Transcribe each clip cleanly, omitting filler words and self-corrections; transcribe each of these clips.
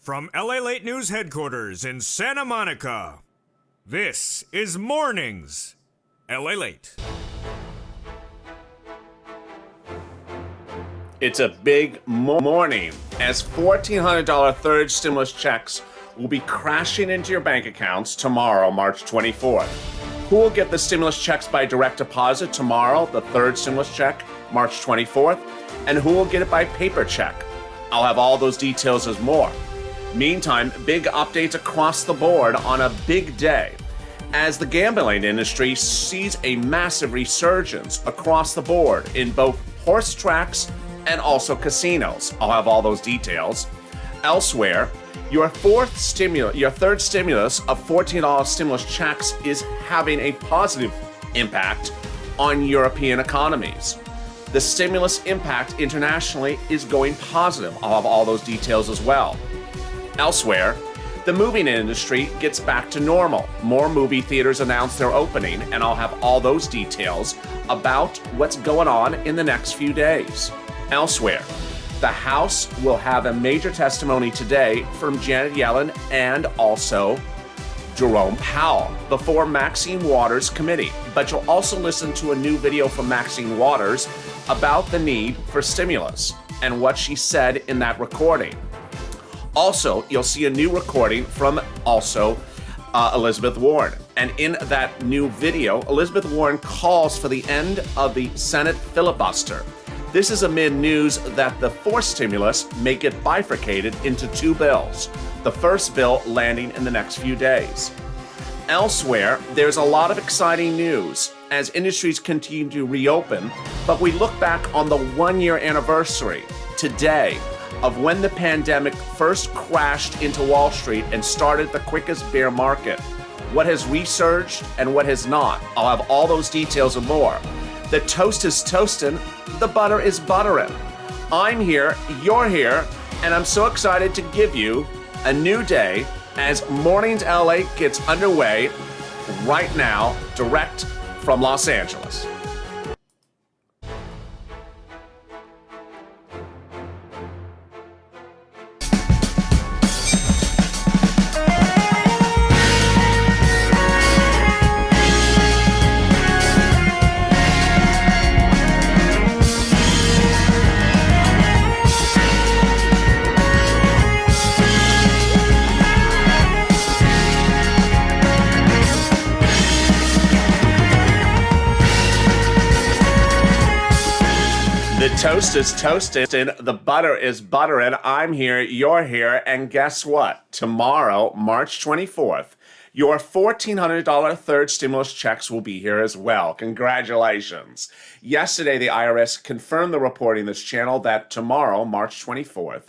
From LALATE News headquarters in Santa Monica, this is Mornings LALATE. It's a big morning as $1,400 third stimulus checks will be crashing into your bank accounts tomorrow, March 24th. Who will get the stimulus checks by direct deposit tomorrow, the third stimulus check, March 24th, and who will get it by paper check? I'll have all those details and more. Meantime, big updates across the board on a big day as the gambling industry sees a massive resurgence across the board in both horse tracks and also casinos. I'll have all those details. Elsewhere, your third stimulus of $14 stimulus checks is having a positive impact on European economies. The stimulus impact internationally is going positive. I'll have all those details as well. Elsewhere, the movie industry gets back to normal. More movie theaters announce their opening, and I'll have all those details about what's going on in the next few days. Elsewhere, the House will have a major testimony today from Janet Yellen and also Jerome Powell before Maxine Waters' committee. But you'll also listen to a new video from Maxine Waters about the need for stimulus and what she said in that recording. Also, you'll see a new recording from Elizabeth Warren. And in that new video, Elizabeth Warren calls for the end of the Senate filibuster. This is amid news that the fourth stimulus may get bifurcated into two bills, the first bill landing in the next few days. Elsewhere, there's a lot of exciting news as industries continue to reopen, but we look back on the one-year anniversary today of when the pandemic first crashed into Wall Street and started the quickest bear market. What has resurged and what has not. I'll have all those details and more. The toast is toasting, the butter is buttering. I'm here, you're here, and I'm so excited to give you a new day as Mornings LA gets underway right now, direct from Los Angeles. The toast is toasted, the butter is buttering. I'm here, you're here, and guess what? Tomorrow, March 24th, your $1,400 third stimulus checks will be here as well. Congratulations. Yesterday, the IRS confirmed the reporting this channel that tomorrow, March 24th,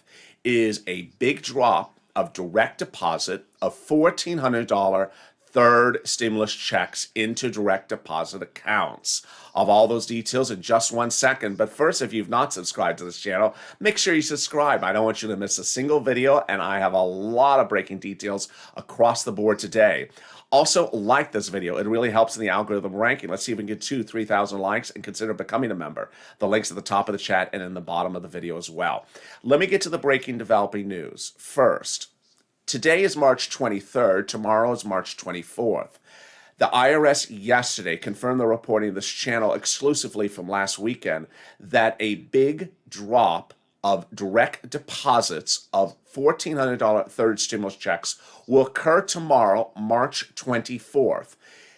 is a big drop of direct deposit of $1,400 third stimulus checks into direct deposit accounts. Of all those details in just 1 second. But first, if you've not subscribed to this channel, make sure you subscribe. I don't want you to miss a single video, and I have a lot of breaking details across the board today. Also, like this video. It really helps in the algorithm ranking. Let's see if we can get 2,000-3,000 likes and consider becoming a member. The link's at the top of the chat and in the bottom of the video as well. Let me get to the breaking developing news. First, today is March 23rd. Tomorrow is March 24th. The IRS yesterday confirmed the reporting of this channel exclusively from last weekend that a big drop of direct deposits of $1,400 third stimulus checks will occur tomorrow, March 24th.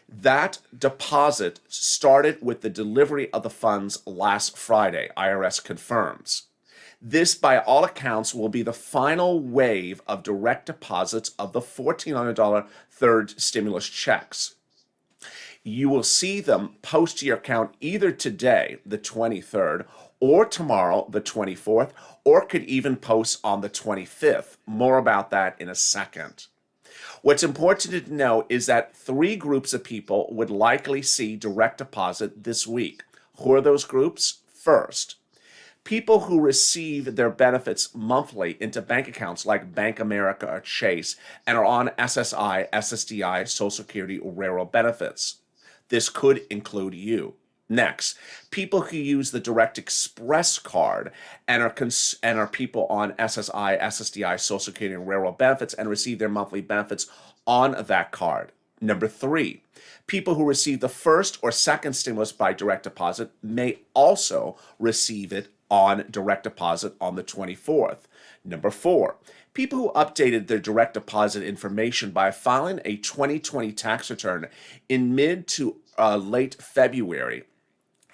That deposit started with the delivery of the funds last Friday, IRS confirms. This, by all accounts, will be the final wave of direct deposits of the $1,400 third stimulus checks. You will see them post to your account either today, the 23rd, or tomorrow, the 24th, or could even post on the 25th. More about that in a second. What's important to know is that 3 groups of people would likely see direct deposit this week. Who are those groups? First, people who receive their benefits monthly into bank accounts like Bank America or Chase and are on SSI, SSDI, Social Security, or Railroad benefits. This could include you. Next, people who use the Direct Express card and are people on SSI, SSDI, Social Security, and Railroad benefits and receive their monthly benefits on that card. Number 3, people who receive the first or second stimulus by direct deposit may also receive it on direct deposit on the 24th. Number 4, people who updated their direct deposit information by filing a 2020 tax return in mid to late February,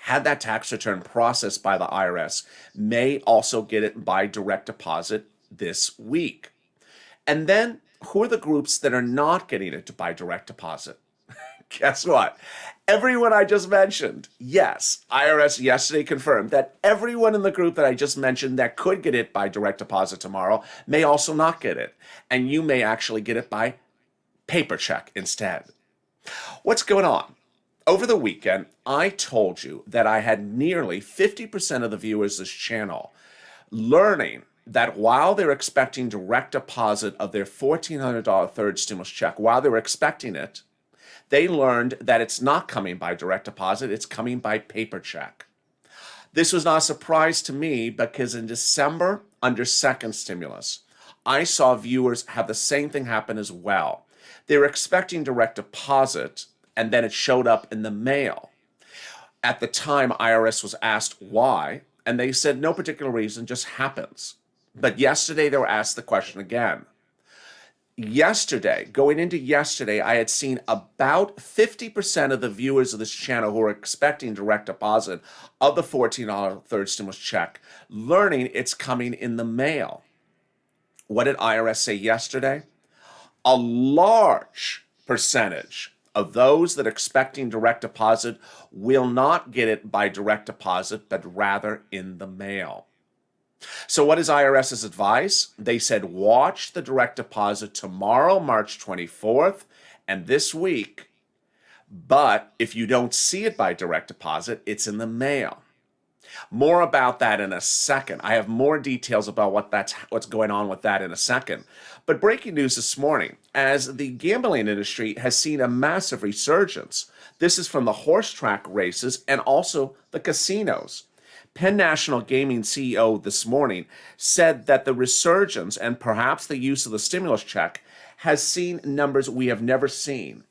had that tax return processed by the IRS, may also get it by direct deposit this week. And then, who are the groups that are not getting it by direct deposit? Guess what? Everyone I just mentioned. Yes, IRS yesterday confirmed that everyone in the group that I just mentioned that could get it by direct deposit tomorrow may also not get it. And you may actually get it by paper check instead. What's going on? Over the weekend, I told you that I had nearly 50% of the viewers of this channel learning that while they're expecting direct deposit of their $1,400 third stimulus check, while they were expecting it, they learned that it's not coming by direct deposit, it's coming by paper check. This was not a surprise to me because in December, under second stimulus, I saw viewers have the same thing happen as well. They were expecting direct deposit, and then it showed up in the mail. At the time, IRS was asked why, and they said no particular reason, just happens. But yesterday, they were asked the question again. Going into yesterday, I had seen about 50% of the viewers of this channel who were expecting direct deposit of the $14 third stimulus check, learning it's coming in the mail. What did IRS say yesterday? A large percentage of those that are expecting direct deposit will not get it by direct deposit, but rather in the mail. So what is IRS's advice? They said, watch the direct deposit tomorrow, March 24th, and this week. But if you don't see it by direct deposit, it's in the mail. More about that in a second. I have more details about what's going on with that in a second. But breaking news this morning, as the gambling industry has seen a massive resurgence. This is from the horse track races and also the casinos. Penn National Gaming CEO this morning said that the resurgence and perhaps the use of the stimulus check has seen numbers we have never seen.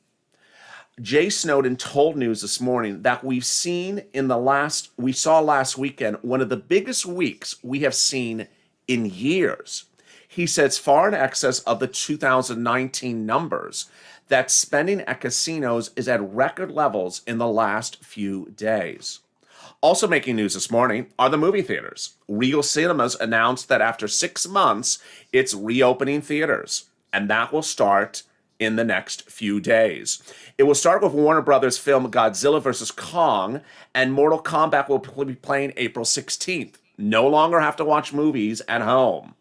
Jay Snowden told News this morning that we saw last weekend one of the biggest weeks we have seen in years. He says far in excess of the 2019 numbers that spending at casinos is at record levels in the last few days. Also making news this morning are the movie theaters. Regal Cinemas announced that after 6 months, it's reopening theaters, and that will start in the next few days. It will start with Warner Brothers film Godzilla vs. Kong, and Mortal Kombat will be playing April 16th. No longer have to watch movies at home.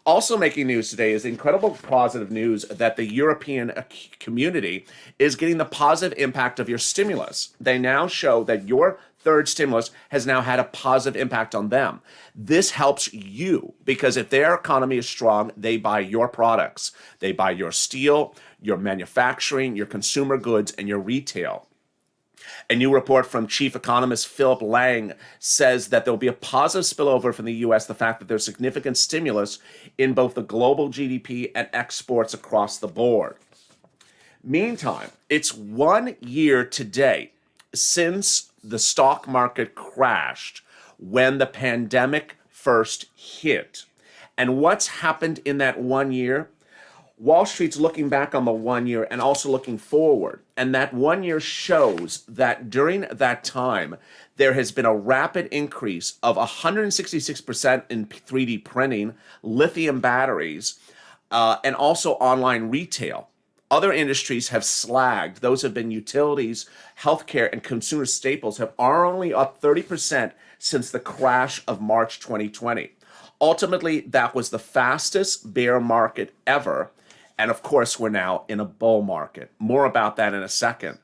Also making news today is the incredible positive news that the European community is getting the positive impact of your stimulus. They now show that your third stimulus has now had a positive impact on them. This helps you because if their economy is strong, they buy your products. They buy your steel, your manufacturing, your consumer goods, and your retail. A new report from Chief Economist Philip Lang says that there will be a positive spillover from the U.S., the fact that there's significant stimulus in both the global GDP and exports across the board. Meantime, it's 1 year today since the stock market crashed when the pandemic first hit. And what's happened in that 1 year? Wall Street's looking back on the 1 year and also looking forward. And that 1 year shows that during that time, there has been a rapid increase of 166% in 3D printing, lithium batteries, and also online retail. Other industries have slagged. Those have been utilities, healthcare, and consumer staples are only up 30% since the crash of March 2020. Ultimately, that was the fastest bear market ever. And of course, we're now in a bull market. More about that in a second.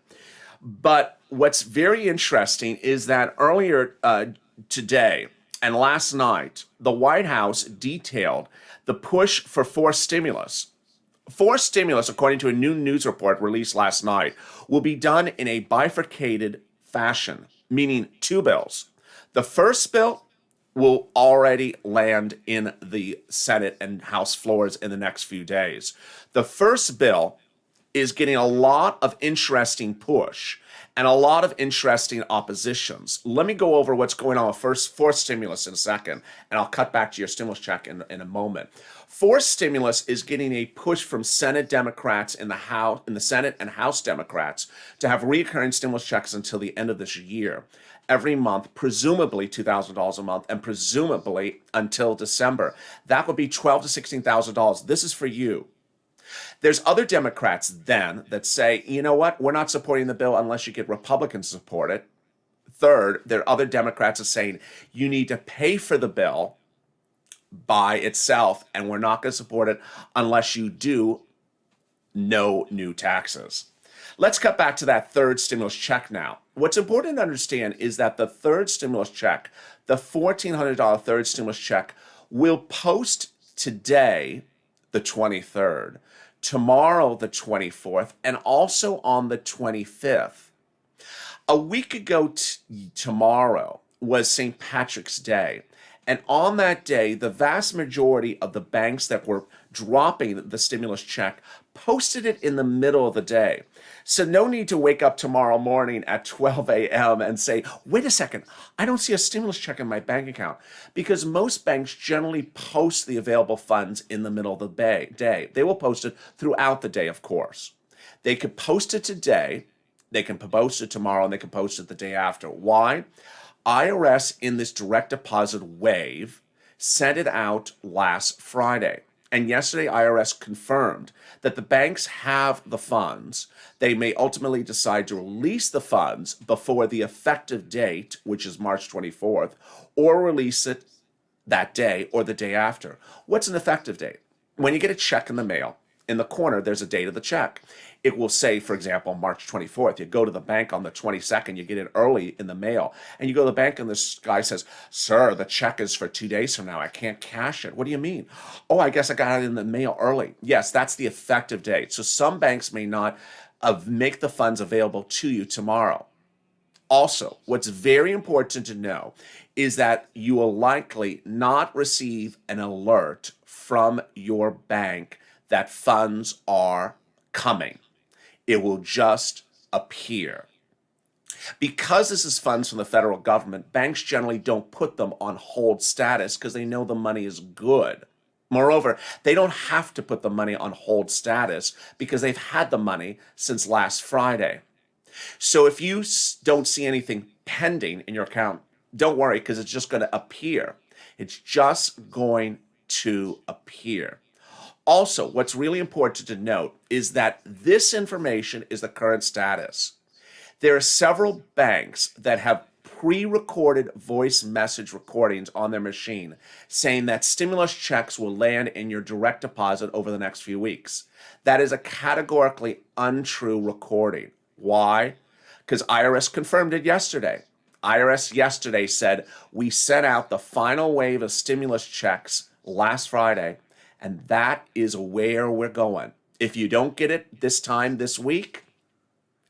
But what's very interesting is that earlier today and last night, the White House detailed the push for forced stimulus. Forced stimulus, according to a new news report released last night, will be done in a bifurcated fashion. meaning two bills. The first bill will already land in the Senate and House floors in the next few days. The first bill is getting a lot of interesting push and a lot of interesting oppositions. Let me go over what's going on with fourth stimulus in a second, and I'll cut back to your stimulus check in a moment. Fourth stimulus is getting a push from Senate Democrats in the Senate and House Democrats to have recurring stimulus checks until the end of this year. Every month, presumably $2,000 a month, and presumably until December. That would be $12,000 to $16,000. This is for you. There's other Democrats then that say, you know what, we're not supporting the bill unless you get Republicans to support it. Third, there are other Democrats that are saying you need to pay for the bill by itself, and we're not going to support it unless you do no new taxes. Let's cut back to that third stimulus check now. What's important to understand is that the third stimulus check, the $1,400 third stimulus check, will post today, the 23rd, tomorrow, the 24th, and also on the 25th. A week ago tomorrow was St. Patrick's Day. And on that day, the vast majority of the banks that were dropping the stimulus check posted it in the middle of the day. So no need to wake up tomorrow morning at 12 a.m. and say, wait a second, I don't see a stimulus check in my bank account. Because most banks generally post the available funds in the middle of the day. They will post it throughout the day, of course. They could post it today, they can post it tomorrow, and they can post it the day after. Why? IRS, in this direct deposit wave, sent it out last Friday. And yesterday, IRS confirmed that the banks have the funds. They may ultimately decide to release the funds before the effective date, which is March 24th, or release it that day or the day after. What's an effective date? When you get a check in the mail, in the corner, there's a date of the check. It will say, for example, March 24th. You go to the bank on the 22nd, you get it early in the mail, and you go to the bank and this guy says, sir, the check is for 2 days from now. I can't cash it. What do you mean? Oh, I guess I got it in the mail early. Yes, that's the effective date. So some banks may not make the funds available to you tomorrow. Also, what's very important to know is that you will likely not receive an alert from your bank that funds are coming. It will just appear. Because this is funds from the federal government, banks generally don't put them on hold status because they know the money is good. Moreover, they don't have to put the money on hold status because they've had the money since last Friday. So if you don't see anything pending in your account, don't worry because it's just going to appear. It's just going to appear. Also, what's really important to note is that this information is the current status. There are several banks that have pre-recorded voice message recordings on their machine saying that stimulus checks will land in your direct deposit over the next few weeks. That is a categorically untrue recording. Why? Because IRS confirmed it yesterday. IRS yesterday said, we sent out the final wave of stimulus checks last Friday, and that is where we're going. If you don't get it this time this week,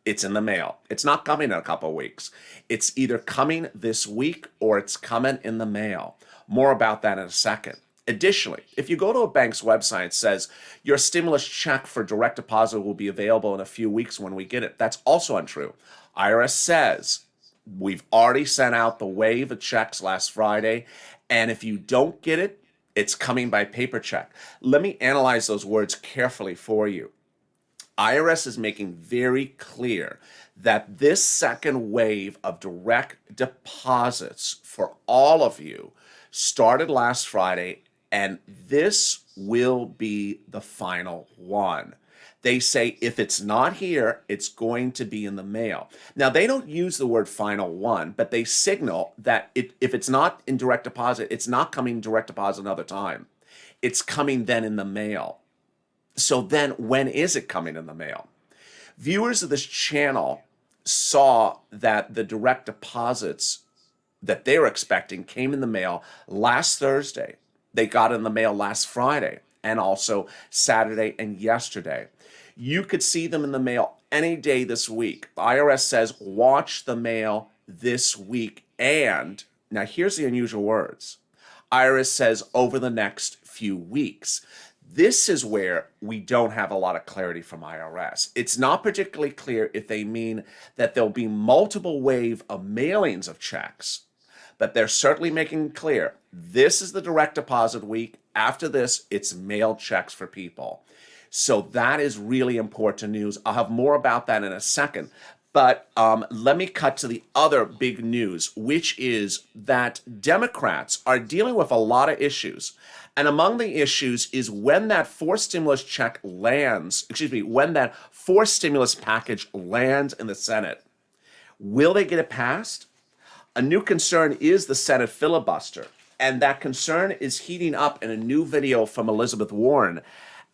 it's in the mail. It's not coming in a couple of weeks. It's either coming this week or it's coming in the mail. More about that in a second. Additionally, if you go to a bank's website, it says your stimulus check for direct deposit will be available in a few weeks when we get it. That's also untrue. IRS says we've already sent out the wave of checks last Friday, and if you don't get it, it's coming by paper check. Let me analyze those words carefully for you. IRS is making very clear that this second wave of direct deposits for all of you started last Friday, and this will be the final one. They say if it's not here, it's going to be in the mail. Now, they don't use the word final one, but they signal that if it's not in direct deposit, it's not coming in direct deposit another time. It's coming then in the mail. So then when is it coming in the mail? Viewers of this channel saw that the direct deposits that they were expecting came in the mail last Thursday. They got in the mail last Friday and also Saturday and yesterday. You could see them in the mail any day this week. The IRS says watch the mail this week. And now here's the unusual words. Iris says over the next few weeks. This is where we don't have a lot of clarity from IRS. It's not particularly clear if they mean that there'll be multiple wave of mailings of checks, but they're certainly making clear this is the direct deposit week. After this, it's mailed checks for people. So that is really important news. I'll have more about that in a second. But let me cut to the other big news, which is that Democrats are dealing with a lot of issues. And among the issues is when that forced stimulus check lands, when that forced stimulus package lands in the Senate, will they get it passed? A new concern is the Senate filibuster. And that concern is heating up in a new video from Elizabeth Warren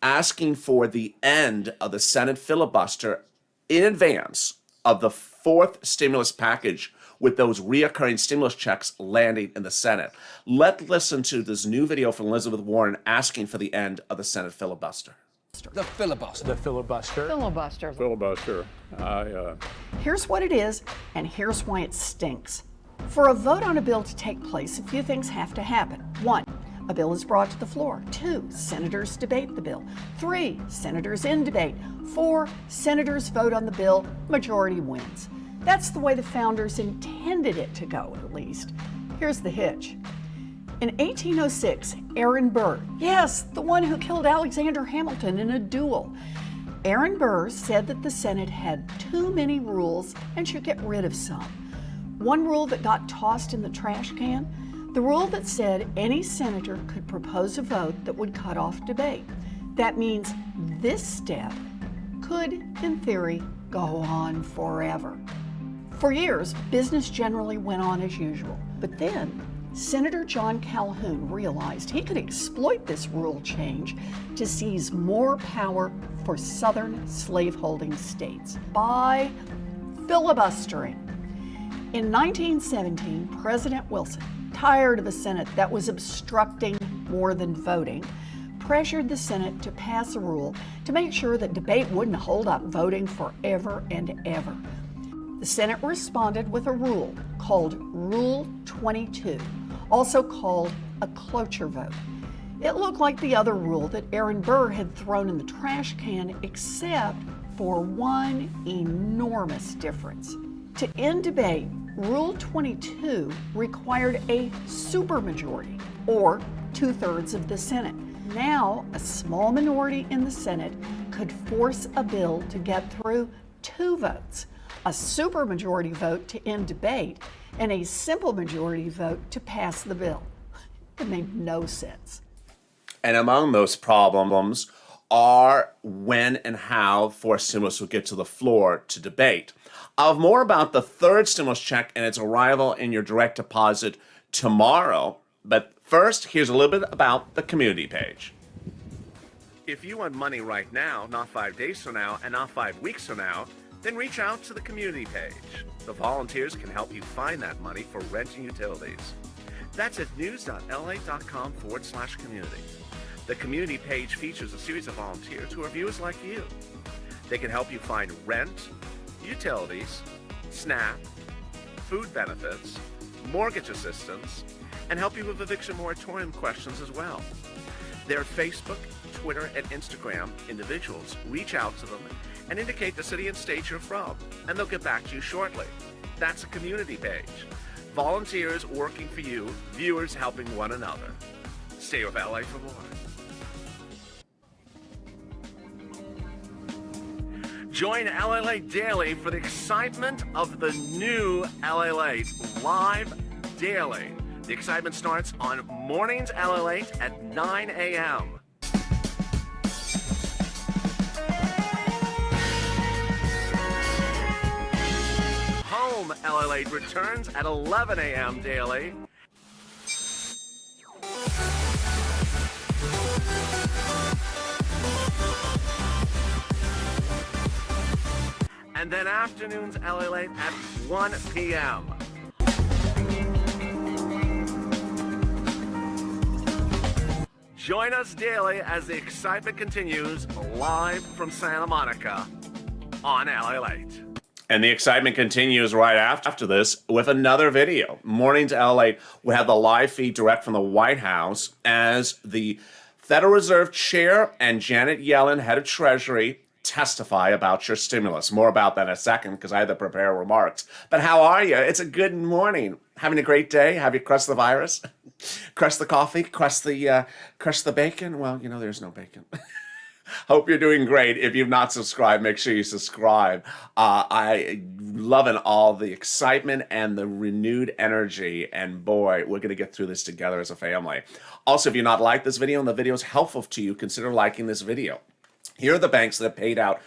asking for the end of the Senate filibuster in advance of the fourth stimulus package with those reoccurring stimulus checks landing in the Senate. Let's listen to this new video from Elizabeth Warren asking for the end of the Senate filibuster. The filibuster. The filibuster. Filibuster. Filibuster. Here's what it is, and here's why it stinks. For a vote on a bill to take place, a few things have to happen. 1, a bill is brought to the floor. 2, senators debate the bill. 3, senators in debate. 4, senators vote on the bill, majority wins. That's the way the founders intended it to go, at least. Here's the hitch. In 1806, Aaron Burr, yes, the one who killed Alexander Hamilton in a duel, Aaron Burr said that the Senate had too many rules and should get rid of some. One rule that got tossed in the trash can, the rule that said any senator could propose a vote that would cut off debate. That means this step could, in theory, go on forever. For years, business generally went on as usual. But then, Senator John Calhoun realized he could exploit this rule change to seize more power for Southern slaveholding states by filibustering. In 1917, President Wilson, tired of a Senate that was obstructing more than voting, pressured the Senate to pass a rule to make sure that debate wouldn't hold up voting forever and ever. The Senate responded with a rule called Rule 22, also called a cloture vote. It looked like the other rule that Aaron Burr had thrown in the trash can, except for one enormous difference. To end debate, Rule 22 required a supermajority, or 2/3 of the Senate. Now, a small minority in the Senate could force a bill to get through 2 votes, a supermajority vote to end debate, and a simple majority vote to pass the bill. It made no sense. And among those problems are when and how forced stimulus will get to the floor to debate. I'll have more about the third stimulus check and its arrival in your direct deposit tomorrow. But first, here's a little bit about the community page. If you want money right now, not 5 days from now, and not 5 weeks from now, then reach out to the community page. The volunteers can help you find that money for rent and utilities. That's at news.lalate.com/community. The community page features a series of volunteers who are viewers like you. They can help you find rent, utilities, SNAP, food benefits, mortgage assistance, and help you with eviction moratorium questions as well. Their Facebook, Twitter, and Instagram individuals reach out to them and indicate the city and state you're from, and they'll get back to you shortly. That's a community page. Volunteers working for you, viewers helping one another. Stay with LA for more. Join LALATE Daily for the excitement of the new LALATE live daily. The excitement starts on Mornings LALATE at 9 a.m. Home LALATE returns at 11 a.m. daily. And then afternoons LALATE at 1 p.m. Join us daily as the excitement continues live from Santa Monica on LALATE. And the excitement continues right after this with another video. Mornings LALATE will have the live feed direct from the White House as the Federal Reserve Chair and Janet Yellen, head of Treasury, testify about your stimulus. More about that in a second because I had to prepare remarks. But how are you? It's a good morning. Having a great day? Have you crushed the virus? Crushed the coffee? Crushed the bacon? Well, you know, there's no bacon. Hope you're doing great. If you've not subscribed, make sure you subscribe. I loving all the excitement and the renewed energy. And boy, we're going to get through this together as a family. Also, if you're not liked this video and the video is helpful to you, consider liking this video. Here are the banks that have paid out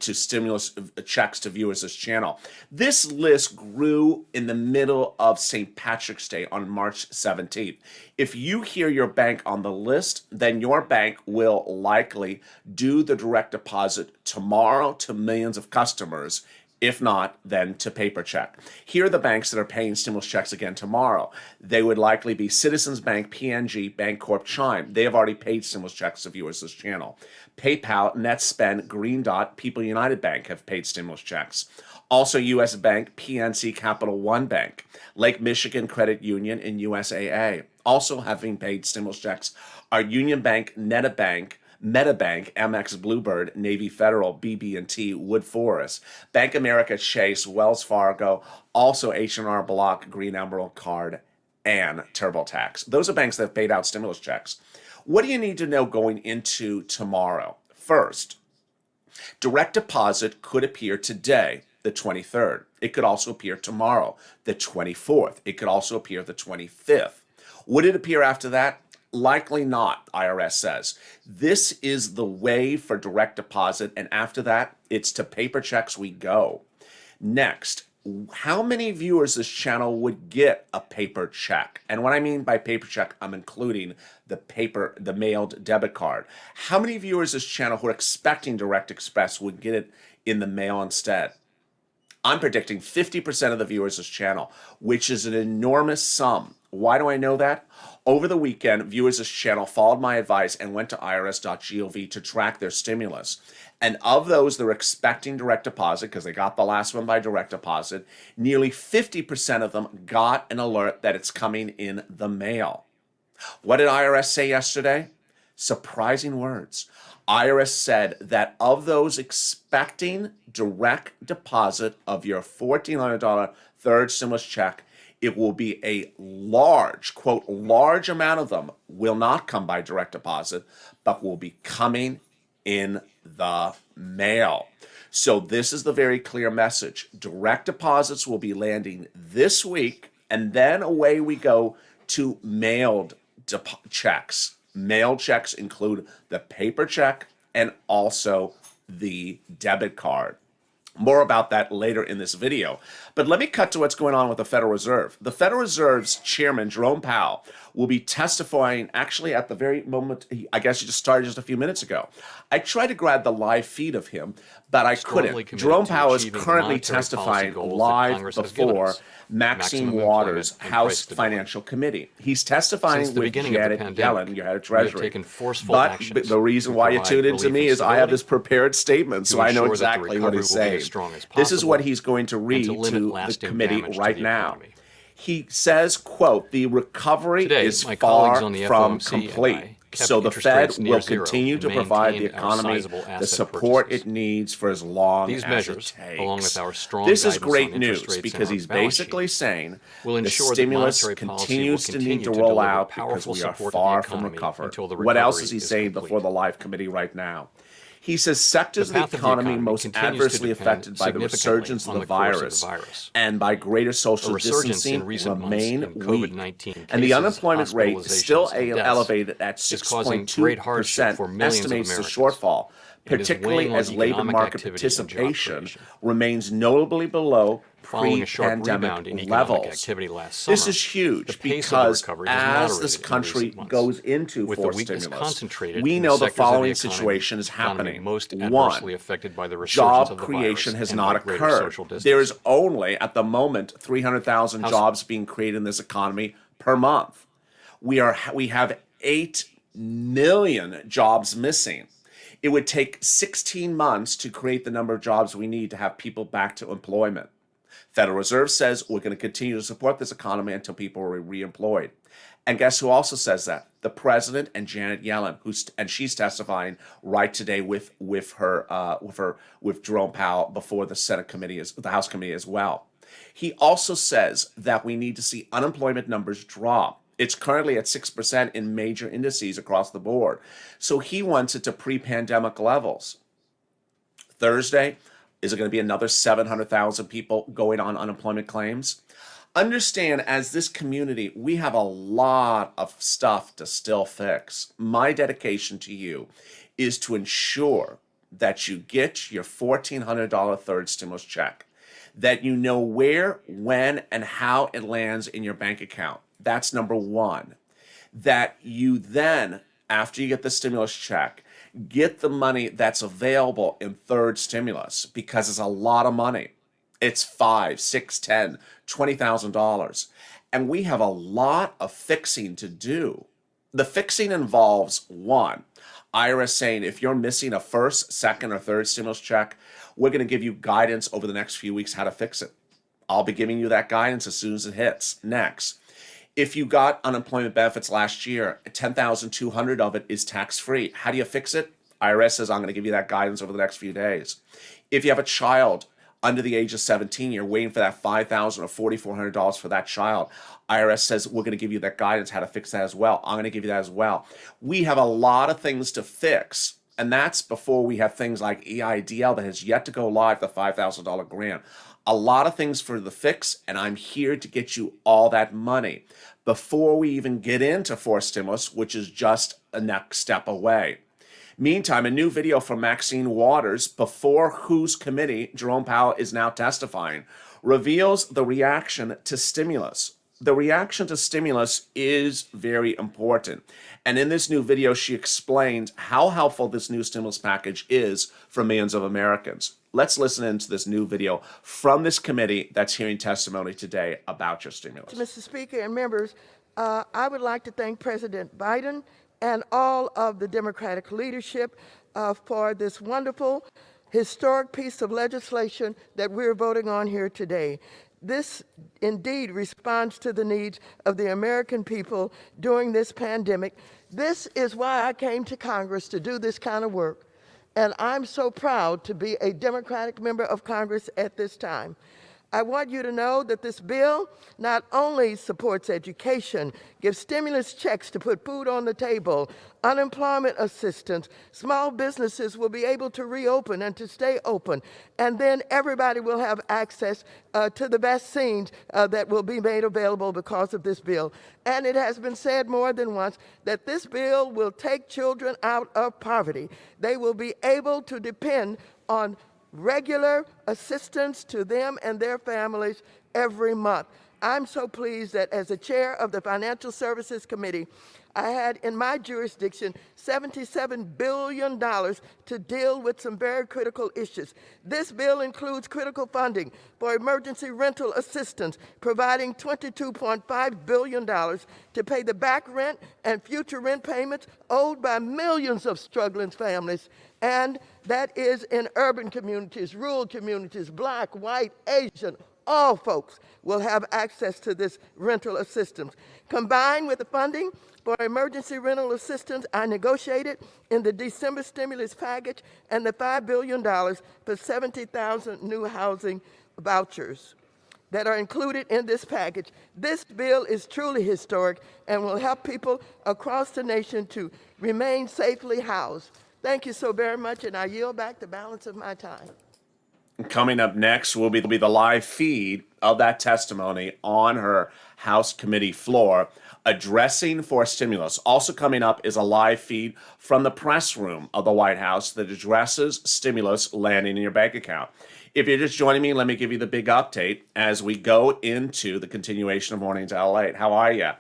stimulus checks to viewers this channel. This list grew in the middle of St. Patrick's Day on March 17th. If you hear your bank on the list, then your bank will likely do the direct deposit tomorrow to millions of customers. If not, then to paper check. Here are the banks that are paying stimulus checks again tomorrow. They would likely be Citizens Bank, PNG, Bancorp, Chime. They have already paid stimulus checks to viewers this channel. PayPal, NetSpend, Green Dot, People United Bank have paid stimulus checks. Also U.S. Bank, PNC, Capital One Bank, Lake Michigan Credit Union, and USAA. Also having paid stimulus checks are Union Bank, MetaBank, Amex Bluebird, Navy Federal, BB&T, Wood Forest, Bank America, Chase, Wells Fargo, also H&R Block, Green Emerald Card, and TurboTax. Those are banks that have paid out stimulus checks. What do you need to know going into tomorrow? First, direct deposit could appear today, the 23rd. It could also appear tomorrow, the 24th. It could also appear the 25th. Would it appear after that? Likely not, IRS says. This is the way for direct deposit, and after that, it's to paper checks we go. Next, how many viewers this channel would get a paper check? And what I mean by paper check, I'm including the mailed debit card. How many viewers this channel who are expecting Direct Express would get it in the mail instead? I'm predicting 50% of the viewers this channel, which is an enormous sum. Why do I know that? Over the weekend, viewers this channel followed my advice and went to irs.gov to track their stimulus. And of those that are expecting direct deposit, because they got the last one by direct deposit, nearly 50% of them got an alert that it's coming in the mail. What did IRS say yesterday? Surprising words. IRS said that of those expecting direct deposit of your $1,400 third stimulus check, it will be a large, quote, large amount of them will not come by direct deposit, but will be coming in the mail. So this is the very clear message. Direct deposits will be landing this week, and then away we go to mailed checks. Mailed checks include the paper check and also the debit card. More about that later in this video. But let me cut to what's going on with the Federal Reserve. The Federal Reserve's chairman, Jerome Powell, will be testifying actually at the very moment, I guess he just started just a few minutes ago. I tried to grab the live feed of him, but I couldn't. Jerome Powell is currently testifying live before Maxine Waters' House Financial Committee. He's testifying with Janet Yellen, your head of Treasury. But the reason why you tuned into me is I have this prepared statement, so I know exactly what he's saying. This is what he's going to read to the committee right now. He says, quote, the recovery is far from complete. So the Fed will continue to provide the economy the support it needs for as long as it takes. This is great news because he's basically saying the stimulus continues to need to roll out because we are far from recovery. What else is he saying before the live committee right now? He says sectors of the economy most adversely affected by the resurgence of the virus and by greater social distancing remain weak. And the unemployment rate is still elevated at 6.2%, estimates the shortfall, particularly as labor market participation remains notably below pre-pandemic levels. This is huge because as this country goes into forced stimulus, we know the following situation is happening. One, job creation has not occurred. There is only, at the moment, 300,000 jobs being created in this economy per month. We have 8 million jobs missing. It would take 16 months to create the number of jobs we need to have people back to employment. Federal Reserve says we're going to continue to support this economy until people are reemployed. And guess who also says that? The president and Janet Yellen, and she's testifying right today with Jerome Powell before the the House committee as well. He also says that we need to see unemployment numbers drop. It's currently at 6% in major indices across the board. So he wants it to pre-pandemic levels. Thursday, is it going to be another 700,000 people going on unemployment claims? Understand, as this community, we have a lot of stuff to still fix. My dedication to you is to ensure that you get your $1,400 third stimulus check, that you know where, when, and how it lands in your bank account. That's number one. That you then, after you get the stimulus check, get the money that's available in third stimulus, because it's a lot of money. It's $5, $6, $10, $20,000. And we have a lot of fixing to do. The fixing involves, one, IRS saying if you're missing a first, second, or third stimulus check, we're going to give you guidance over the next few weeks how to fix it. I'll be giving you that guidance as soon as it hits. Next, if you got unemployment benefits last year, $10,200 of it is tax-free. How do you fix it? IRS says, I'm going to give you that guidance over the next few days. If you have a child under the age of 17, you're waiting for that $5,000 or $4,400 for that child. IRS says, we're going to give you that guidance, how to fix that as well. I'm going to give you that as well. We have a lot of things to fix. And that's before we have things like EIDL that has yet to go live, the $5,000 grant. A lot of things for the fix, and I'm here to get you all that money before we even get into forced stimulus, which is just a next step away. Meantime, a new video from Maxine Waters, before whose committee Jerome Powell is now testifying, reveals the reaction to stimulus. The reaction to stimulus is very important. And in this new video, she explained how helpful this new stimulus package is for millions of Americans. Let's listen into this new video from this committee that's hearing testimony today about your stimulus. Mr. Speaker and members, I would like to thank President Biden and all of the Democratic leadership for this wonderful, historic piece of legislation that we're voting on here today. This indeed responds to the needs of the American people during this pandemic. This is why I came to Congress, to do this kind of work. And I'm so proud to be a Democratic member of Congress at this time. I want you to know that this bill not only supports education, gives stimulus checks to put food on the table, unemployment assistance, small businesses will be able to reopen and to stay open, and then everybody will have access to the vaccines that will be made available because of this bill. And it has been said more than once that this bill will take children out of poverty. They will be able to depend on regular assistance to them and their families every month. I'm so pleased that as the chair of the Financial Services Committee, I had in my jurisdiction $77 billion to deal with some very critical issues. This bill includes critical funding for emergency rental assistance, providing $22.5 billion to pay the back rent and future rent payments owed by millions of struggling families. And that is in urban communities, rural communities, Black, white, Asian, all folks will have access to this rental assistance. Combined with the funding for emergency rental assistance I negotiated in the December stimulus package and the $5 billion for 70,000 new housing vouchers that are included in this package, this bill is truly historic and will help people across the nation to remain safely housed. Thank you so very much, and I yield back the balance of my time. Coming up next will be the live feed of that testimony on her House committee floor addressing for stimulus. Also coming up is a live feed from the press room of the White House that addresses stimulus landing in your bank account. If you're just joining me, let me give you the big update as we go into the continuation of Mornings at LALATE. How are you?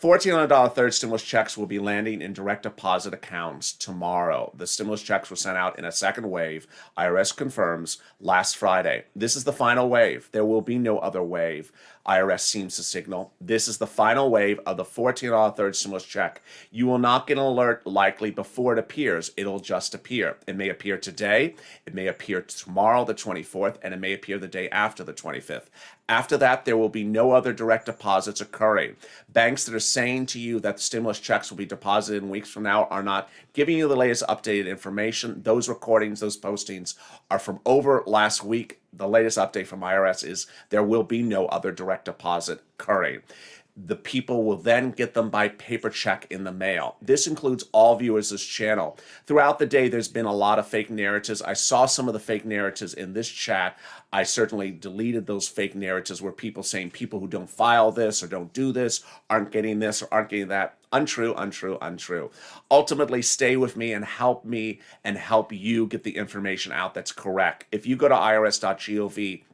$1,400 third stimulus checks will be landing in direct deposit accounts tomorrow. The stimulus checks were sent out in a second wave, IRS confirms, last Friday. This is the final wave. There will be no other wave. IRS seems to signal. This is the final wave of the $14 third stimulus check. You will not get an alert likely before it appears. It'll just appear. It may appear today, it may appear tomorrow, the 24th, and it may appear the day after the 25th. After that, there will be no other direct deposits occurring. Banks that are saying to you that the stimulus checks will be deposited in weeks from now are not giving you the latest updated information. Those recordings, those postings are from over last week. The latest update from IRS is there will be no other direct deposit occurring. The people will then get them by paper check in the mail. This includes all viewers of this channel. Throughout the day, there's been a lot of fake narratives. I saw some of the fake narratives in this chat. I certainly deleted those fake narratives where people saying people who don't file this or don't do this aren't getting this or aren't getting that. Untrue, untrue, untrue. Ultimately, stay with me and help you get the information out that's correct. If you go to irs.gov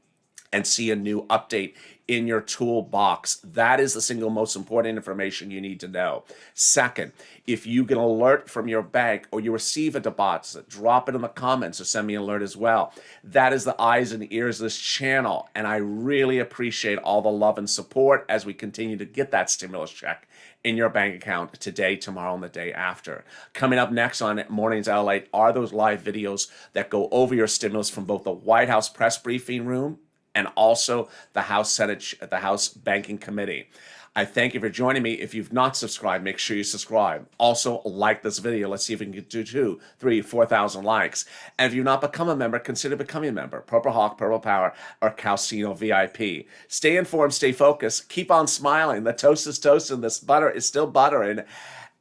and see a new update in your toolbox, that is the single most important information you need to know. Second, if you get an alert from your bank or you receive a deposit, drop it in the comments or send me an alert as well. That is the eyes and ears of this channel, and I really appreciate all the love and support as we continue to get that stimulus check in your bank account today, tomorrow, and the day after. Coming up next on Mornings LALATE are those live videos that go over your stimulus from both the White House press briefing room and also the House Banking Committee. I thank you for joining me. If you've not subscribed, make sure you subscribe. Also, like this video. Let's see if we can get to 2,000, 3,000, 4,000 likes. And if you've not become a member, consider becoming a member. Purple Hawk, Purple Power, or Calcino VIP. Stay informed, stay focused, keep on smiling. The toast is toasting, this butter is still buttering.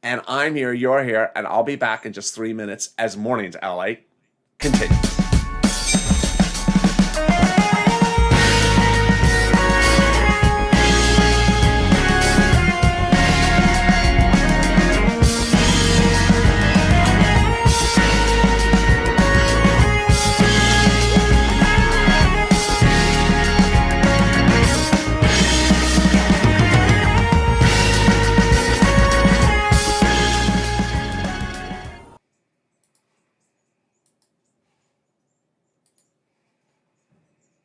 And I'm here, you're here, and I'll be back in just 3 minutes as Mornings LALATE continues.